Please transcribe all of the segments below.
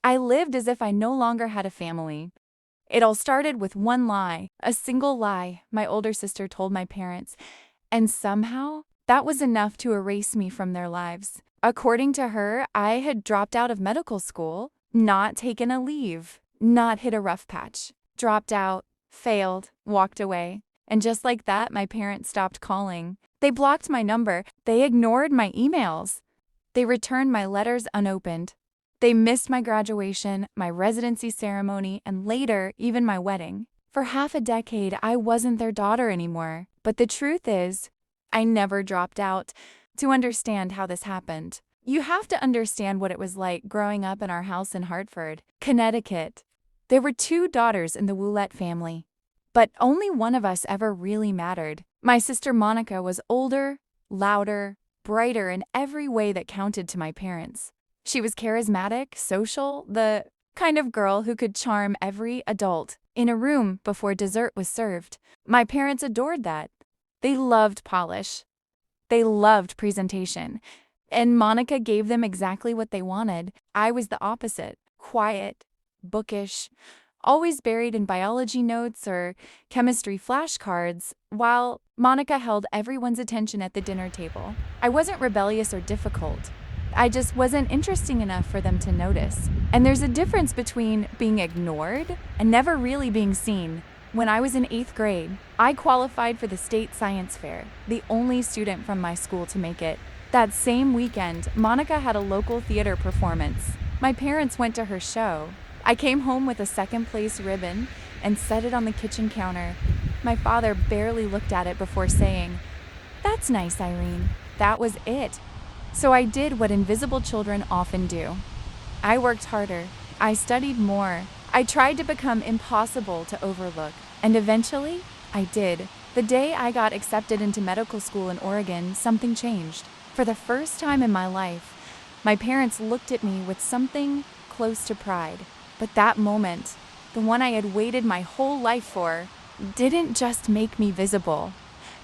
I lived as if I no longer had a family. It all started with one lie, a single lie my older sister told my parents, and somehow that was enough to erase me from their lives. According to her, I had dropped out of medical school, not taken a leave, not hit a rough patch, dropped out, failed, walked away. And just like that, my parents stopped calling. They blocked my number. They ignored my emails. They returned my letters unopened. They missed my graduation, my residency ceremony, and later, even my wedding. For half a decade, I wasn't their daughter anymore. But the truth is, I never dropped out. To understand how this happened, you have to understand what it was like growing up in our house in Hartford, Connecticut. There were two daughters in the Woolette family, but only one of us ever really mattered. My sister Monica was older, louder, brighter in every way that counted to my parents. She was charismatic, social, the kind of girl who could charm every adult in a room before dessert was served. My parents adored that. They loved polish. They loved presentation. And Monica gave them exactly what they wanted. I was the opposite, quiet, bookish, always buried in biology notes or chemistry flashcards, while Monica held everyone's attention at the dinner table. I wasn't rebellious or difficult. I just wasn't interesting enough for them to notice. And there's a difference between being ignored and never really being seen. When I was in 8th grade, I qualified for the state science fair, the only student from my school to make it. That same weekend, Monica had a local theater performance. My parents went to her show. I came home with a second-place ribbon and set it on the kitchen counter. My father barely looked at it before saying, "That's nice, Irene." That was it. So I did what invisible children often do. I worked harder. I studied more. I tried to become impossible to overlook. And eventually, I did. The day I got accepted into medical school in Oregon, something changed. For the first time in my life, my parents looked at me with something close to pride. But that moment, the one I had waited my whole life for, didn't just make me visible.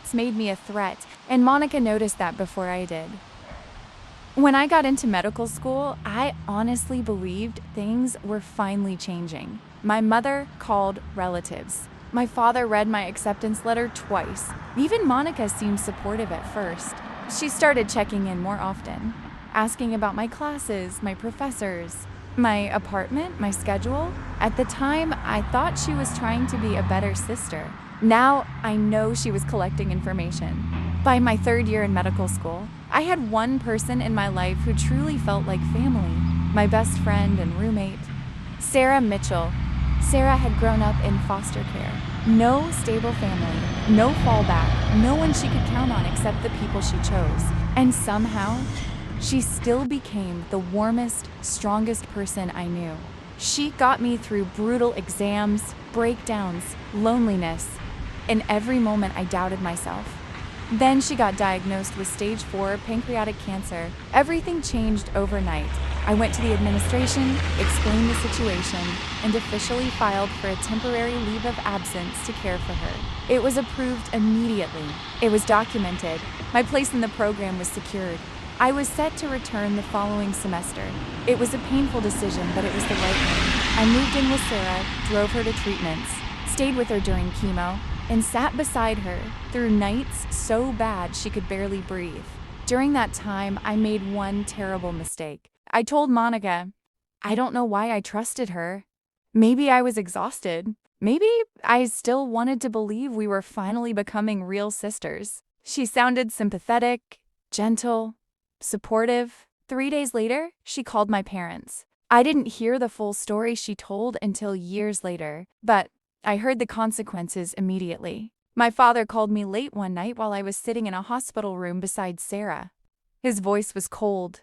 It's made me a threat, and Monica noticed that before I did. When I got into medical school, I honestly believed things were finally changing. My mother called relatives. My father read my acceptance letter twice. Even Monica seemed supportive at first. She started checking in more often, asking about my classes, my professors, my apartment, my schedule. At the time, I thought she was trying to be a better sister. Now, I know she was collecting information. By my 3rd year in medical school, I had one person in my life who truly felt like family, my best friend and roommate, Sarah Mitchell. Sarah had grown up in foster care. No stable family, no fallback, no one she could count on except the people she chose. And somehow, she still became the warmest, strongest person I knew. She got me through brutal exams, breakdowns, loneliness. In every moment, I doubted myself. Then she got diagnosed with stage 4 pancreatic cancer. Everything changed overnight. I went to the administration, explained the situation, and officially filed for a temporary leave of absence to care for her. It was approved immediately. It was documented. My place in the program was secured. I was set to return the following semester. It was a painful decision, but it was the right one. I moved in with Sarah, drove her to treatments, stayed with her during chemo, and sat beside her through nights so bad she could barely breathe. During that time, I made one terrible mistake. I told Monica, I don't know why I trusted her. Maybe I was exhausted. Maybe I still wanted to believe we were finally becoming real sisters. She sounded sympathetic, gentle, supportive. 3 days later, she called my parents. I didn't hear the full story she told until years later, but I heard the consequences immediately. My father called me late one night while I was sitting in a hospital room beside Sarah. His voice was cold,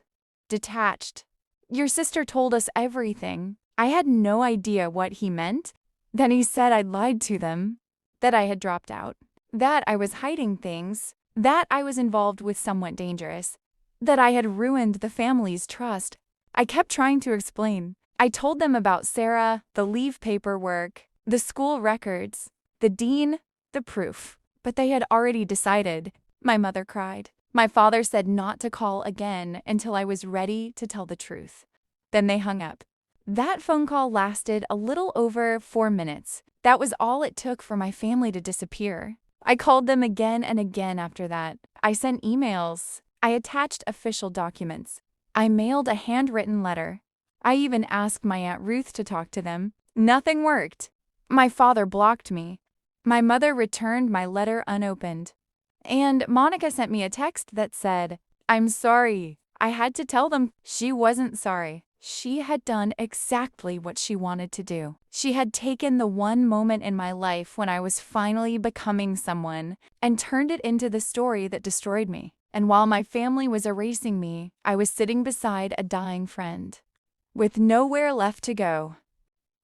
detached. "Your sister told us everything." I had no idea what he meant. Then he said I'd lied to them, that I had dropped out, that I was hiding things, that I was involved with someone dangerous, that I had ruined the family's trust. I kept trying to explain. I told them about Sarah, the leave paperwork, the school records, the dean, the proof. But they had already decided. My mother cried. My father said not to call again until I was ready to tell the truth. Then they hung up. That phone call lasted a little over 4 minutes. That was all it took for my family to disappear. I called them again and again after that. I sent emails. I attached official documents. I mailed a handwritten letter. I even asked my Aunt Ruth to talk to them. Nothing worked. My father blocked me. My mother returned my letter unopened. And Monica sent me a text that said, "I'm sorry." I had to tell them she wasn't sorry. She had done exactly what she wanted to do. She had taken the one moment in my life when I was finally becoming someone and turned it into the story that destroyed me. And while my family was erasing me, I was sitting beside a dying friend, with nowhere left to go.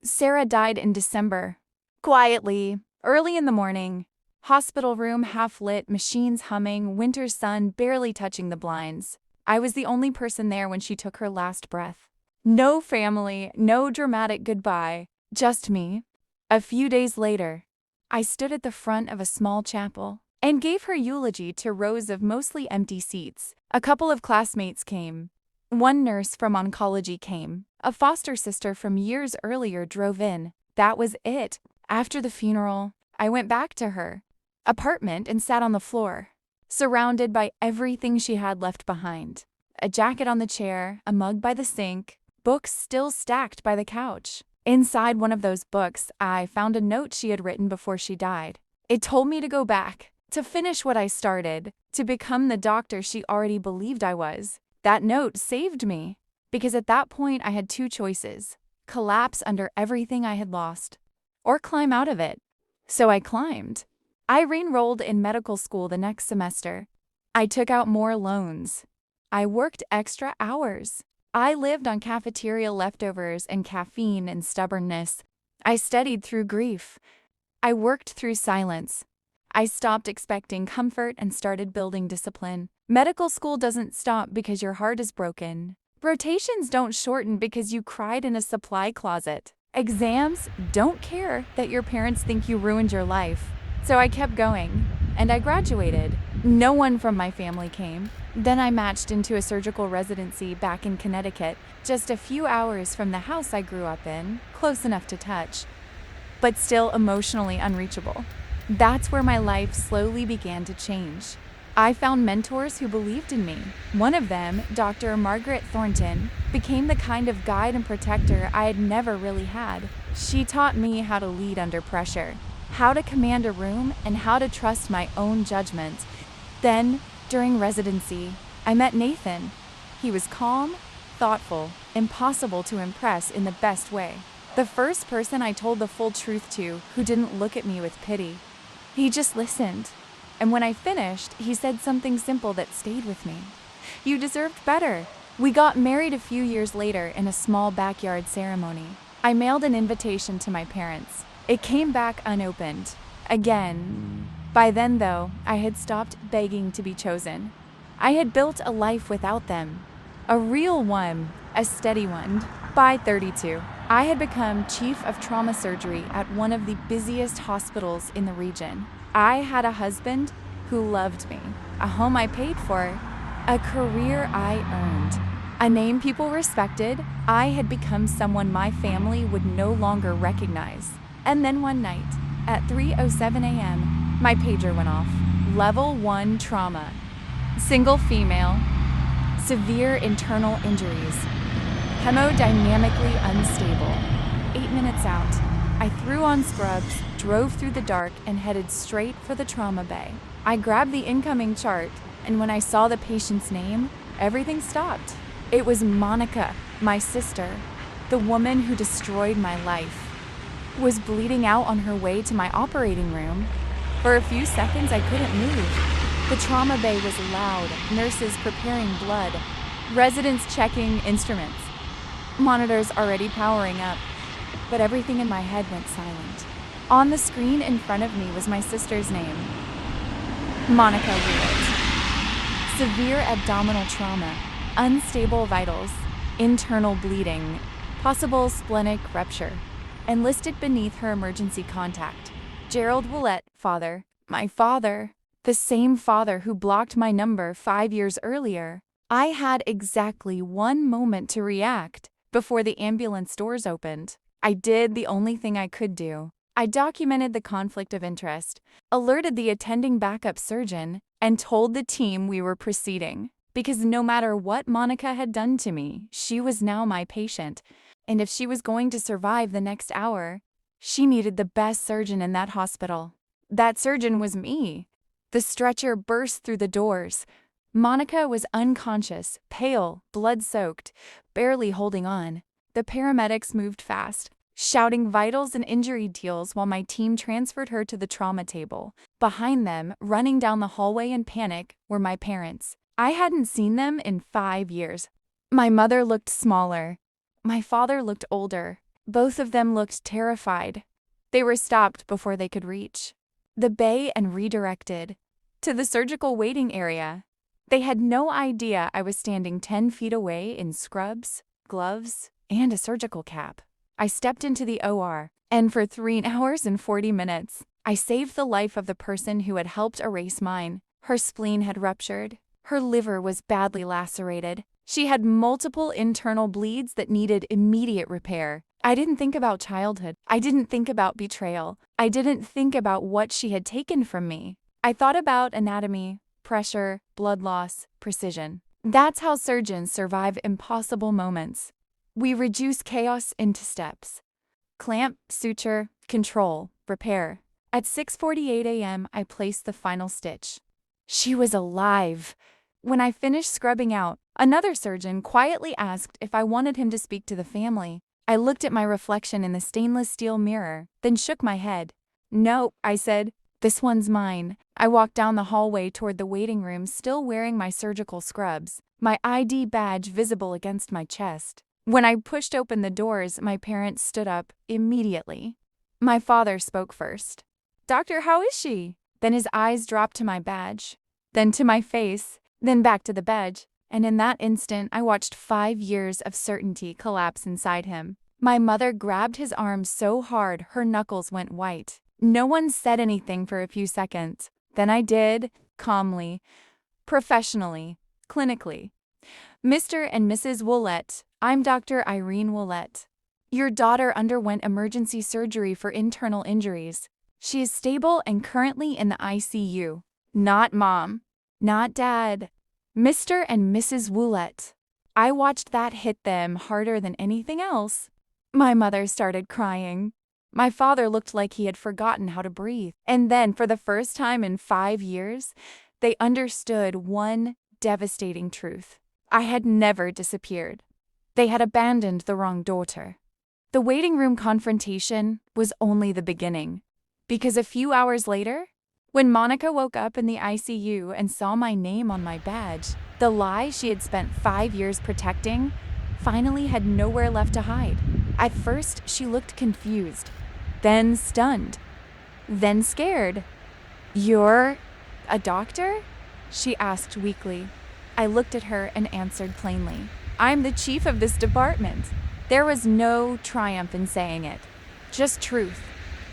Sarah died in December. Quietly, early in the morning. Hospital room half lit, machines humming, winter sun barely touching the blinds. I was the only person there when she took her last breath. No family, no dramatic goodbye, just me. A few days later, I stood at the front of a small chapel and gave her eulogy to rows of mostly empty seats. A couple of classmates came. One nurse from oncology came. A foster sister from years earlier drove in. That was it. After the funeral, I went back to her apartment and sat on the floor, surrounded by everything she had left behind. A jacket on the chair, a mug by the sink, books still stacked by the couch. Inside one of those books, I found a note she had written before she died. It told me to go back, to finish what I started, to become the doctor she already believed I was. That note saved me, because at that point I had two choices: collapse under everything I had lost, or climb out of it. So I climbed. I re-enrolled in medical school the next semester. I took out more loans. I worked extra hours. I lived on cafeteria leftovers and caffeine and stubbornness. I studied through grief. I worked through silence. I stopped expecting comfort and started building discipline. Medical school doesn't stop because your heart is broken. Rotations don't shorten because you cried in a supply closet. Exams don't care that your parents think you ruined your life. So I kept going, and I graduated. No one from my family came. Then I matched into a surgical residency back in Connecticut, just a few hours from the house I grew up in, close enough to touch, but still emotionally unreachable. That's where my life slowly began to change. I found mentors who believed in me. One of them, Dr. Margaret Thornton, became the kind of guide and protector I had never really had. She taught me how to lead under pressure, how to command a room, and how to trust my own judgment. Then, during residency, I met Nathan. He was calm, thoughtful, impossible to impress in the best way. The first person I told the full truth to who didn't look at me with pity. He just listened. And when I finished, he said something simple that stayed with me. "You deserved better." We got married a few years later in a small backyard ceremony. I mailed an invitation to my parents. It came back unopened. Again. By then, though, I had stopped begging to be chosen. I had built a life without them. A real one, a steady one. By 32, I had become chief of trauma surgery at one of the busiest hospitals in the region. I had a husband who loved me, a home I paid for, a career I earned, a name people respected. I had become someone my family would no longer recognize. And then one night, at 3:07 a.m., my pager went off. Level 1 trauma. Single female. Severe internal injuries. Hemodynamically unstable. 8 minutes out, I threw on scrubs, drove through the dark, and headed straight for the trauma bay. I grabbed the incoming chart, and when I saw the patient's name, everything stopped. It was Monica, my sister, the woman who destroyed my life. Was bleeding out on her way to my operating room. For a few seconds, I couldn't move. The trauma bay was loud, nurses preparing blood, residents checking instruments, monitors already powering up, but everything in my head went silent. On the screen in front of me was my sister's name, Monica Wheeler. Severe abdominal trauma, unstable vitals, internal bleeding, possible splenic rupture, and listed beneath her emergency contact, Gerald Willett, father. My father, the same father who blocked my number 5 years earlier. I had exactly 1 moment to react. before the ambulance doors opened. I did the only thing I could do. I documented the conflict of interest, alerted the attending backup surgeon, and told the team we were proceeding. Because no matter what Monica had done to me, she was now my patient. And if she was going to survive the next hour, she needed the best surgeon in that hospital. That surgeon was me. The stretcher burst through the doors. Monica was unconscious, pale, blood-soaked, barely holding on. The paramedics moved fast, shouting vitals and injury deals while my team transferred her to the trauma table. Behind them, running down the hallway in panic, were my parents. I hadn't seen them in 5 years. My mother looked smaller. My father looked older. Both of them looked terrified. They were stopped before they could reach the bay and redirected to the surgical waiting area. They had no idea I was standing 10 feet away in scrubs, gloves, and a surgical cap. I stepped into the OR, and for 3 hours and 40 minutes, I saved the life of the person who had helped erase mine. Her spleen had ruptured. Her liver was badly lacerated. She had multiple internal bleeds that needed immediate repair. I didn't think about childhood. I didn't think about betrayal. I didn't think about what she had taken from me. I thought about anatomy, pressure, blood loss, precision. That's how surgeons survive impossible moments. We reduce chaos into steps. Clamp, suture, control, repair. At 6:48 a.m., I placed the final stitch. She was alive. When I finished scrubbing out, another surgeon quietly asked if I wanted him to speak to the family. I looked at my reflection in the stainless steel mirror, then shook my head. "No," I said. "This one's mine." I walked down the hallway toward the waiting room, still wearing my surgical scrubs, my ID badge visible against my chest. When I pushed open the doors, my parents stood up immediately. My father spoke first. "Doctor, how is she?" Then his eyes dropped to my badge, then to my face, then back to the badge. And in that instant, I watched 5 years of certainty collapse inside him. My mother grabbed his arm so hard her knuckles went white. No one said anything for a few seconds. Then I did, calmly, professionally, clinically. "Mr. and Mrs. Willett, I'm Dr. Irene Willett. Your daughter underwent emergency surgery for internal injuries. She is stable and currently in the ICU. Not Mom. Not Dad. Mr. and Mrs. Willett." I watched that hit them harder than anything else. My mother started crying. My father looked like he had forgotten how to breathe. And then, for the first time in 5 years, they understood one devastating truth. I had never disappeared. They had abandoned the wrong daughter. The waiting room confrontation was only the beginning. Because a few hours later, when Monica woke up in the ICU and saw my name on my badge, the lie she had spent 5 years protecting finally had nowhere left to hide. At first, she looked confused, then stunned, then scared. "You're a doctor?" she asked weakly. I looked at her and answered plainly. "I'm the chief of this department." There was no triumph in saying it, just truth.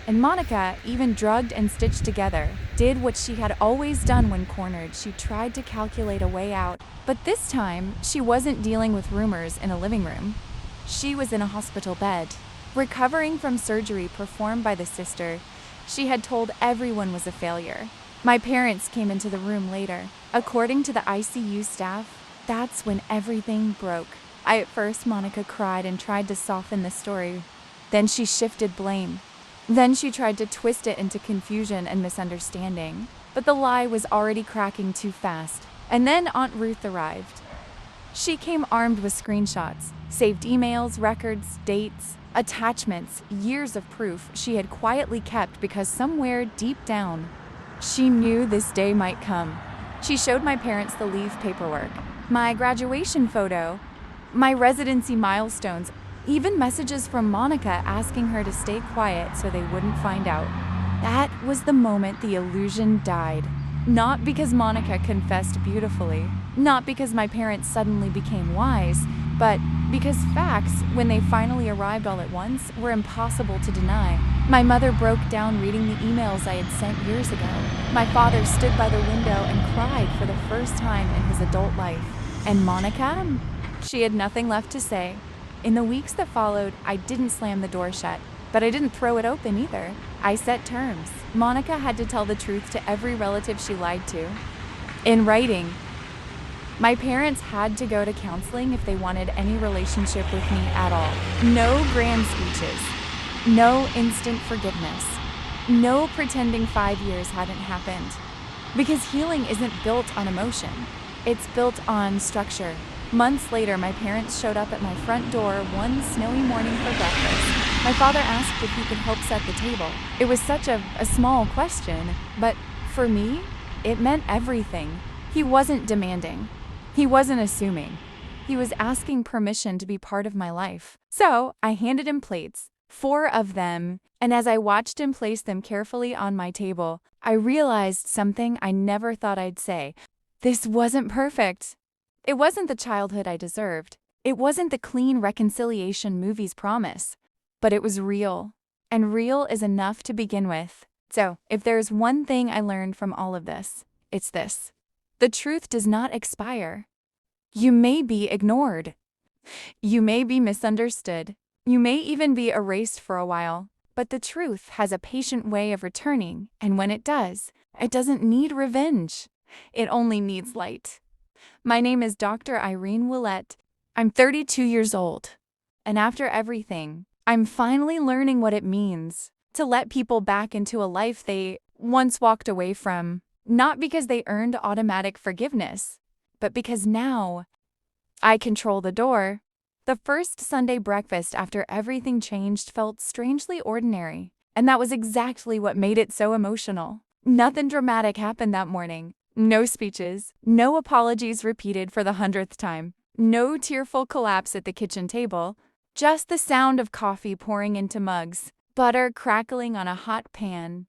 And Monica, even drugged and stitched together, did what she had always done when cornered. She tried to calculate a way out. But this time, she wasn't dealing with rumors in a living room. She was in a hospital bed, recovering from surgery performed by the sister she had told everyone was a failure. My parents came into the room later. According to the ICU staff, that's when everything broke. At first, Monica cried and tried to soften the story. Then she shifted blame. Then she tried to twist it into confusion and misunderstanding. But the lie was already cracking too fast. And then Aunt Ruth arrived. She came armed with screenshots, saved emails, records, dates, attachments, years of proof she had quietly kept because somewhere deep down, she knew this day might come. She showed my parents the leave paperwork, my graduation photo, my residency milestones, even messages from Monica asking her to stay quiet so they wouldn't find out. That was the moment the illusion died. Not because Monica confessed beautifully, not because my parents suddenly became wise, but because facts, when they finally arrived all at once, were impossible to deny. My mother broke down reading the emails I had sent years ago. My father stood by the window and cried for the first time in his adult life. And Monica? She had nothing left to say. In the weeks that followed, I didn't slam the door shut, but I didn't throw it open either. I set terms. Monica had to tell the truth to every relative she lied to. In writing, my parents had to go to counseling if they wanted any relationship with me at all. No grand speeches. No instant forgiveness. No pretending 5 years hadn't happened. Because healing isn't built on emotion. It's built on structure. Months later, my parents showed up at my front door one snowy morning for breakfast. My father asked if he could help set the table. It was such a small question, but for me, it meant everything. He wasn't demanding. He wasn't assuming. He was asking permission to be part of my life. So I handed him plates, 4 of them, and as I watched him place them carefully on my table, I realized something I never thought I'd say. This wasn't perfect. It wasn't the childhood I deserved. It wasn't the clean reconciliation movies promise. But it was real. And real is enough to begin with. So, if there's one thing I learned from all of this, it's this. The truth does not expire. You may be ignored. You may be misunderstood. You may even be erased for a while. But the truth has a patient way of returning, and when it does, it doesn't need revenge. It only needs light. My name is Dr. Irene Willett. I'm 32 years old. And after everything, I'm finally learning what it means to let people back into a life they once walked away from. Not because they earned automatic forgiveness, but because now I control the door. The first Sunday breakfast after everything changed felt strangely ordinary, and that was exactly what made it so emotional. Nothing dramatic happened that morning. No speeches, no apologies repeated for the 100th time, no tearful collapse at the kitchen table, just the sound of coffee pouring into mugs, butter crackling on a hot pan,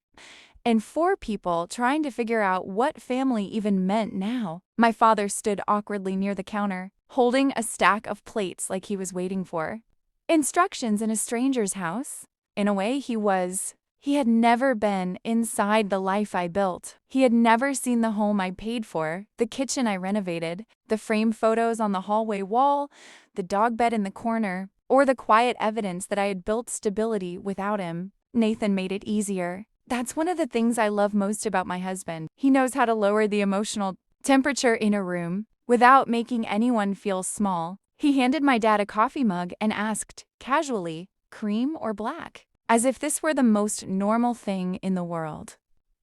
and 4 people trying to figure out what family even meant now. My father stood awkwardly near the counter, holding a stack of plates like he was waiting for instructions in a stranger's house. In a way, he had never been inside the life I built. He had never seen the home I paid for, the kitchen I renovated, the framed photos on the hallway wall, the dog bed in the corner, or the quiet evidence that I had built stability without him. Nathan made it easier. That's one of the things I love most about my husband. He knows how to lower the emotional temperature in a room without making anyone feel small. He handed my dad a coffee mug and asked, casually, cream or black? As if this were the most normal thing in the world.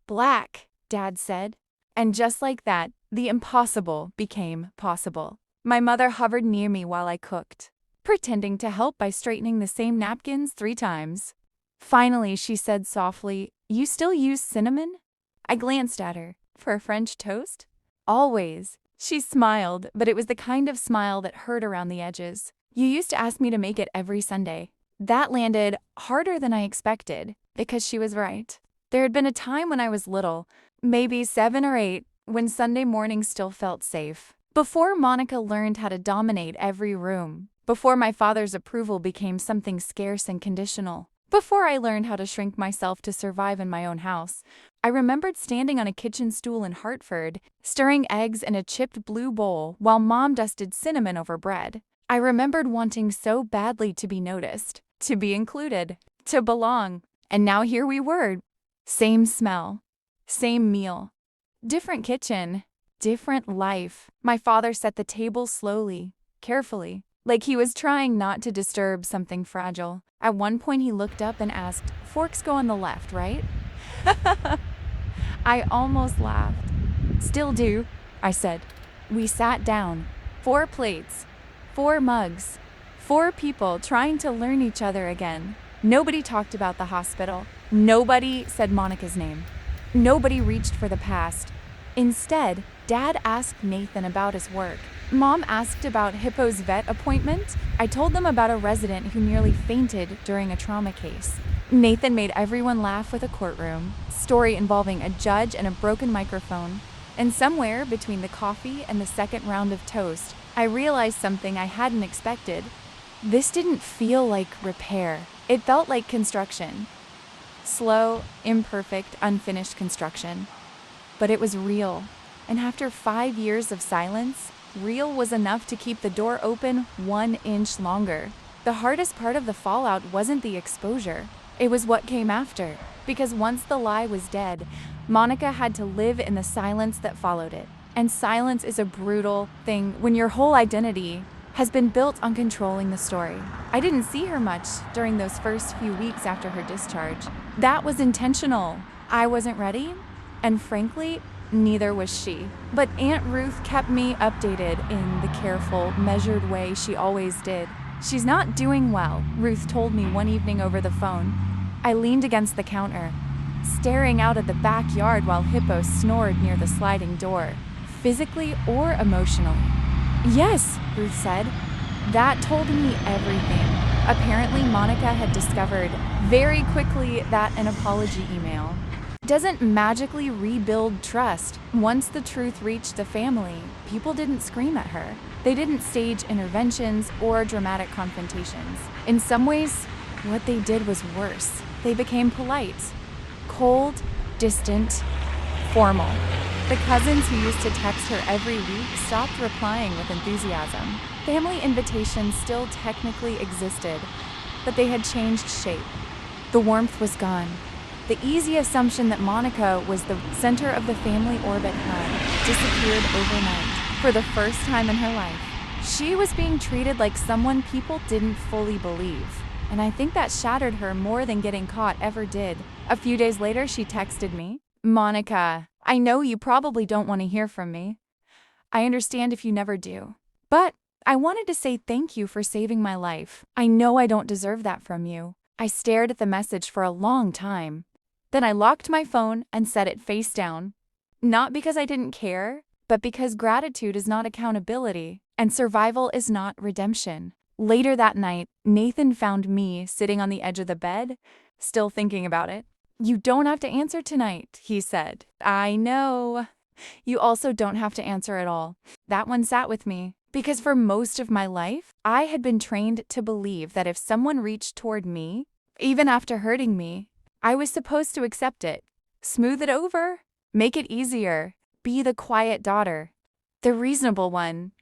Black, Dad said. And just like that, the impossible became possible. My mother hovered near me while I cooked, pretending to help by straightening the same napkins 3 times. Finally, she said softly, "You still use cinnamon?" I glanced at her. "For a French toast?" "Always." She smiled, but it was the kind of smile that hurt around the edges. "You used to ask me to make it every Sunday." That landed harder than I expected, because she was right. There had been a time when I was little, maybe 7 or 8, when Sunday mornings still felt safe. Before Monica learned how to dominate every room. Before my father's approval became something scarce and conditional. Before I learned how to shrink myself to survive in my own house. I remembered standing on a kitchen stool in Hartford, stirring eggs in a chipped blue bowl while Mom dusted cinnamon over bread. I remembered wanting so badly to be noticed, to be included, to belong. And now here we were. Same smell, same meal, different kitchen, different life. My father set the table slowly, carefully, like he was trying not to disturb something fragile. At one point he looked up and asked, "Forks go on the left, right?" I almost laughed. "Still do," I said. We sat down. 4 plates, 4 mugs, 4 people trying to learn each other again. Nobody talked about the hospital. Nobody said Monica's name. Nobody reached for the past. Instead, Dad asked Nathan about his work. Mom asked about Hippo's vet appointment. I told them about a resident who nearly fainted during a trauma case. Nathan made everyone laugh with a courtroom story involving a judge and a broken microphone. And somewhere between the coffee and the second round of toast, I realized something I hadn't expected. This didn't feel like repair. It felt like construction. Slow, imperfect, unfinished construction. But it was real. And after 5 years of silence, real was enough to keep the door open 1 inch longer. The hardest part of the fallout wasn't the exposure. It was what came after. Because once the lie was dead, Monica had to live in the silence that followed it. And silence is a brutal thing when your whole identity has been built on controlling the story. I didn't see her much during those first few weeks after her discharge. That was intentional. I wasn't ready, and frankly, neither was she. But Aunt Ruth kept me updated in the careful, measured way she always did. "She's not doing well," Ruth told me one evening over the phone. I leaned against the counter, staring out at the backyard while Hippo snored near the sliding door, physically or emotionally. "Yes," Ruth said. That told me everything. Apparently, Monica had discovered very quickly that an apology email doesn't magically rebuild trust. Once the truth reached the family, people didn't scream at her. They didn't stage interventions or dramatic confrontations. In some ways, what they did was worse. They became polite, cold, distant, formal. The cousins who used to text her every week stopped replying with enthusiasm. Family invitations still technically existed, but they had changed shape. The warmth was gone. The easy assumption that Monica was the center of the family orbit had disappeared overnight. For the first time in her life, she was being treated like someone people didn't fully believe. And I think that shattered her more than getting caught ever did. A few days later, she texted me, "Monica, I know you probably don't want to hear from me. I understand if you never do. But I wanted to say thank you for saving my life. I know I don't deserve that from you." I stared at the message for a long time. Then I locked my phone and set it face down. Not because I didn't care, but because gratitude is not accountability, and survival is not redemption. Later that night, Nathan found me sitting on the edge of the bed, still thinking about it. "You don't have to answer tonight," he said. "I know. You also don't have to answer at all." That one sat with me, because for most of my life, I had been trained to believe that if someone reached toward me, even after hurting me, I was supposed to accept it, smooth it over, make it easier, be the quiet daughter, the reasonable one,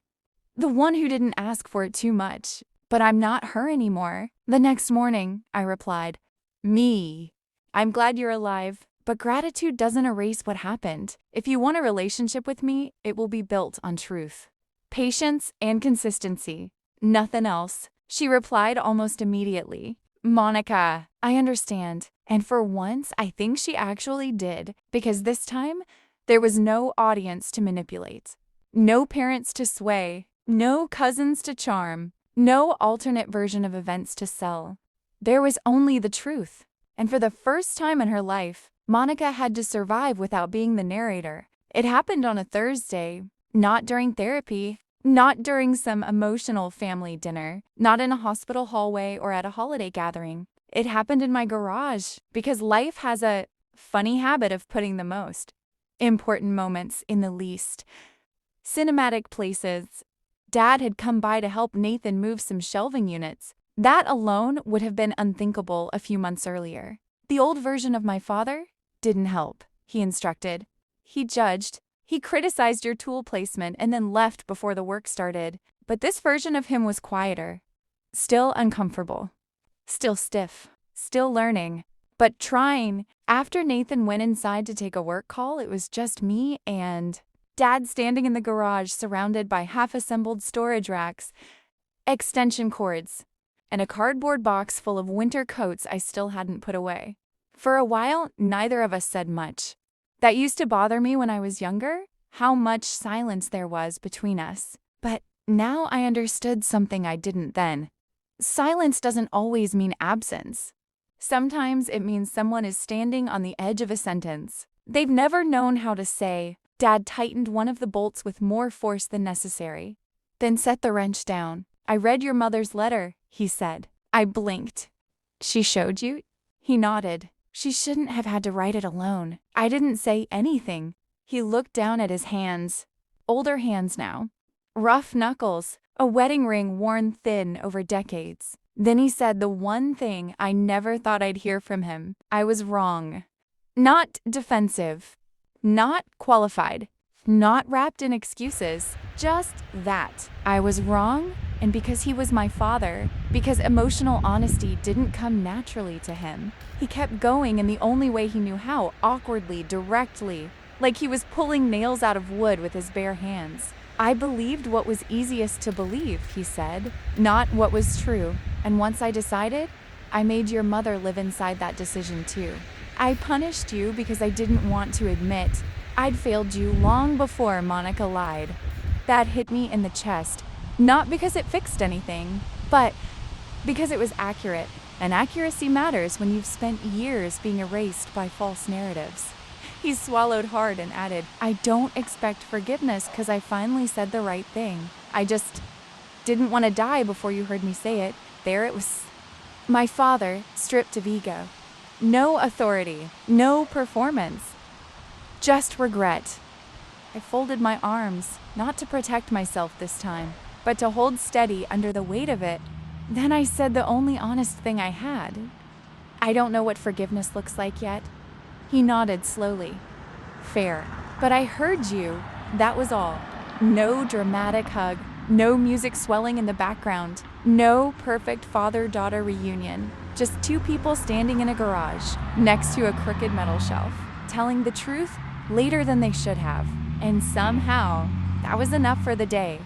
the one who didn't ask for it too much. But I'm not her anymore. The next morning, I replied, "Me. I'm glad you're alive, but gratitude doesn't erase what happened. If you want a relationship with me, it will be built on truth, patience, and consistency. Nothing else." She replied almost immediately, "Monica, I understand." And for once, I think she actually did, because this time, there was no audience to manipulate, no parents to sway, no cousins to charm, no alternate version of events to sell. There was only the truth. And for the first time in her life, Monica had to survive without being the narrator. It happened on a Thursday, not during therapy, not during some emotional family dinner, not in a hospital hallway or at a holiday gathering. It happened in my garage, because life has a funny habit of putting the most important moments in the least cinematic places. Dad had come by to help Nathan move some shelving units. That alone would have been unthinkable a few months earlier. The old version of my father didn't help, he instructed. He judged. He criticized your tool placement and then left before the work started. But this version of him was quieter, still uncomfortable, still stiff, still learning, but trying. After Nathan went inside to take a work call, it was just me and Dad standing in the garage surrounded by half-assembled storage racks, extension cords, and a cardboard box full of winter coats I still hadn't put away. For a while, neither of us said much. That used to bother me when I was younger, how much silence there was between us. But now I understood something I didn't then. Silence doesn't always mean absence. Sometimes it means someone is standing on the edge of a sentence. They've never known how to say, "Dad tightened one of the bolts with more force than necessary. Then set the wrench down. I read your mother's letter," he said. I blinked. "She showed you?" He nodded. "She shouldn't have had to write it alone. I didn't say anything." He looked down at his hands. Older hands now. Rough knuckles, a wedding ring worn thin over decades. Then he said the one thing I never thought I'd hear from him. I was wrong. Not defensive. Not qualified. Not wrapped in excuses. Just that. I was wrong, and because he was my father, because emotional honesty didn't come naturally to him. He kept going in the only way he knew how, awkwardly, directly, like he was pulling nails out of wood with his bare hands. I believed what was easiest to believe, he said, not what was true. And once I decided, I made your mother live inside that decision too. I punished you because I didn't want to admit I'd failed you long before Monica lied. That hit me in the chest, not because it fixed anything, but because it was accurate. And accuracy matters when you've spent years being erased by false narratives. He swallowed hard and added, I don't expect forgiveness because I finally said the right thing. I just didn't want to die before you heard me say it. There it was. My father, stripped of ego. No authority, no performance. Just regret. I folded my arms, not to protect myself this time, but to hold steady under the weight of it. Then I said the only honest thing I had. I don't know what forgiveness looks like yet. He nodded slowly. Fair. But I heard you. That was all. No dramatic hug. No music swelling in the background. No perfect father-daughter reunion. Just two people standing in a garage, next to a crooked metal shelf, telling the truth later than they should have. And somehow, that was enough for the day.